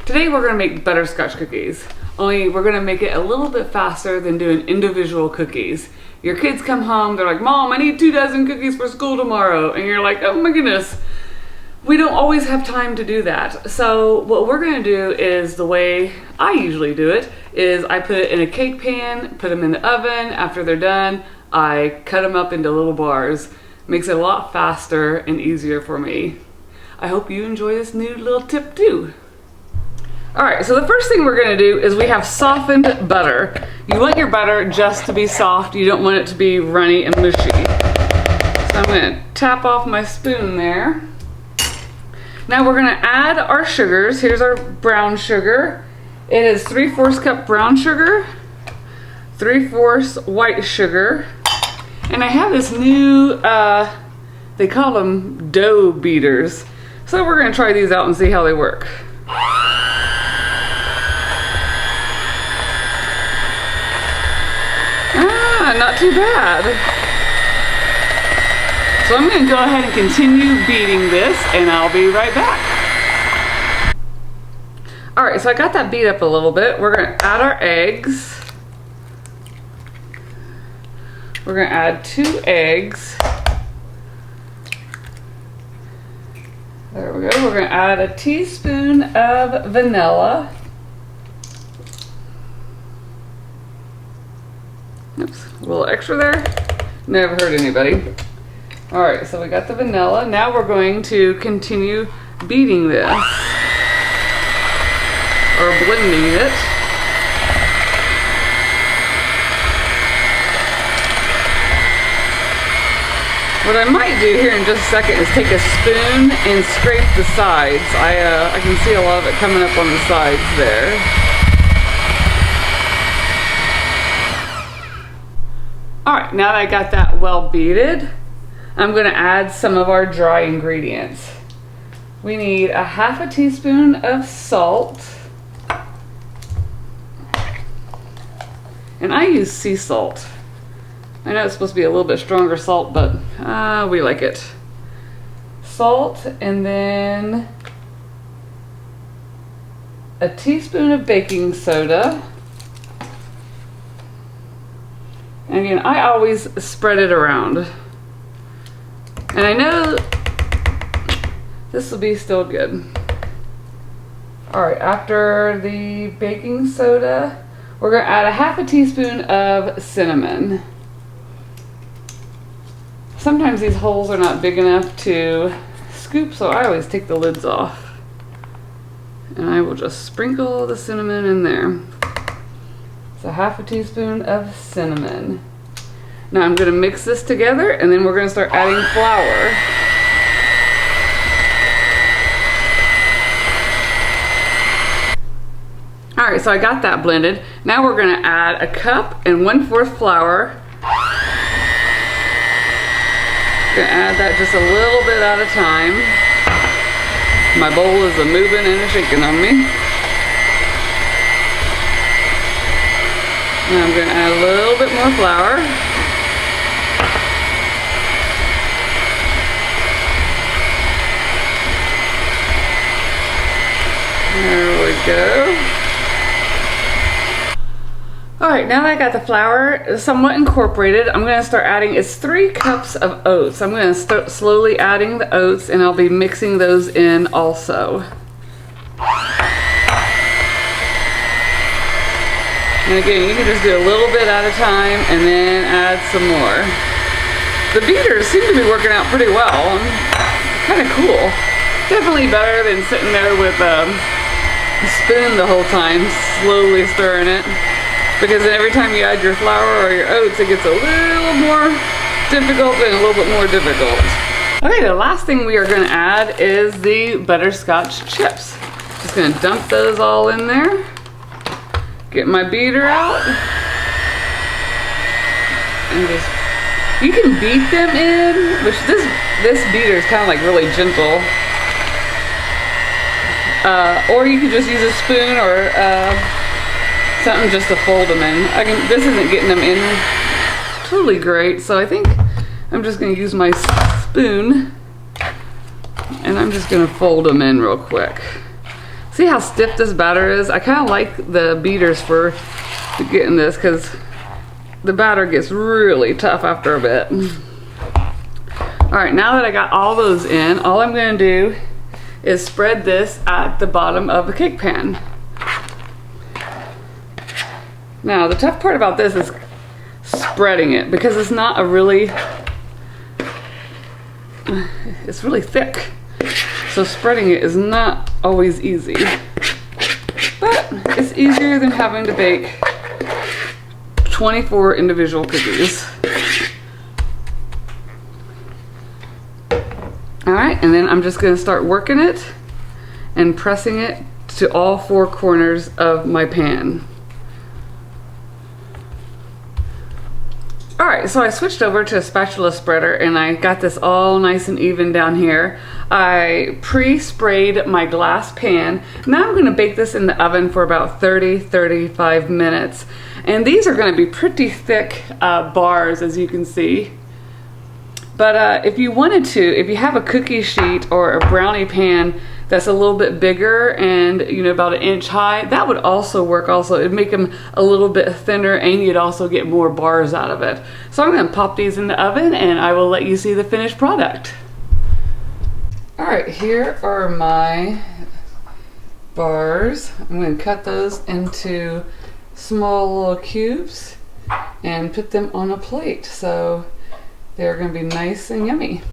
Today we're gonna make butterscotch cookies, only we're gonna make it a little bit faster than doing individual cookies. Your kids come home, they're like, Mom, I need 2 dozen cookies for school tomorrow. And you're like, oh my goodness. We don't always have time to do that. So what we're gonna do is the way I usually do it, is I put it in a cake pan, put them in the oven. After they're done, I cut them up into little bars. Makes it a lot faster and easier for me. I hope you enjoy this new little tip too. All right, so the first thing we're gonna do is we have softened butter. You want your butter just to be soft. You don't want it to be runny and mushy. So I'm gonna tap off my spoon there. Now we're gonna add our sugars. Here's our brown sugar. It is 3/4 cup brown sugar, 3/4 white sugar. And I have this new, they call them dough beaters. So we're gonna try these out and see how they work. Not too bad. So I'm going to go ahead and continue beating this and I'll be right back. Alright, so I got that beat up a little bit. We're going to add our eggs. We're going to add 2 eggs. There we go. We're going to add a teaspoon of vanilla. Oops, a little extra there. Never hurt anybody. All right, so we got the vanilla. Now we're going to continue beating this, or blending it. What I might do here in just a second is take a spoon and scrape the sides. I can see a lot of it coming up on the sides there. All right, now that I got that well beaten, I'm gonna add some of our dry ingredients. We need a 1/2 teaspoon of salt. And I use sea salt. I know it's supposed to be a little bit stronger salt, but we like it. Salt, and then a teaspoon of baking soda. And again, I always spread it around. And I know this will be still good. All right, after the baking soda, we're gonna add a 1/2 teaspoon of cinnamon. Sometimes these holes are not big enough to scoop, so I always take the lids off. And I will just sprinkle the cinnamon in there. So 1/2 teaspoon of cinnamon. Now I'm gonna mix this together and then we're gonna start adding flour. All right, so I got that blended. Now we're gonna add a cup and 1/4 flour. Gonna add that just a little bit at a time. My bowl is a moving and a shaking on me. And I'm going to add a little bit more flour. There we go. Alright, now that I got the flour somewhat incorporated, I'm going to start adding, it's 3 cups of oats. I'm going to start slowly adding the oats and I'll be mixing those in also. And again, you can just do a little bit at a time and then add some more. The beaters seem to be working out pretty well. Kind of cool. Definitely better than sitting there with a spoon the whole time, slowly stirring it. Because then every time you add your flour or your oats, it gets a little more difficult and a little bit more difficult. Okay, the last thing we are going to add is the butterscotch chips. Just going to dump those all in there. Get my beater out. And just, you can beat them in, which this beater is kind of like really gentle. Or you can just use a spoon or something just to fold them in. This isn't getting them in totally great, so I think I'm just going to use my spoon and I'm just going to fold them in real quick. See how stiff this batter is? I kind of like the beaters for getting this because the batter gets really tough after a bit. All right, now that I got all those in, all I'm gonna do is spread this at the bottom of the cake pan. Now, the tough part about this is spreading it because it's not a really, it's really thick. So spreading it is not always easy, but it's easier than having to bake 24 individual cookies. All right, and then I'm just gonna start working it and pressing it to all 4 corners of my pan. All right, so I switched over to a spatula spreader and I got this all nice and even down here. I pre-sprayed my glass pan. Now I'm gonna bake this in the oven for about 30-35 minutes. And these are gonna be pretty thick bars, as you can see. But if you wanted to, if you have a cookie sheet or a brownie pan that's a little bit bigger and about 1 inch high, that would also work also. It'd make them a little bit thinner and you'd also get more bars out of it. So I'm gonna pop these in the oven and I will let you see the finished product. All right, here are my bars. I'm gonna cut those into small little cubes and put them on a plate. So they're gonna be nice and yummy.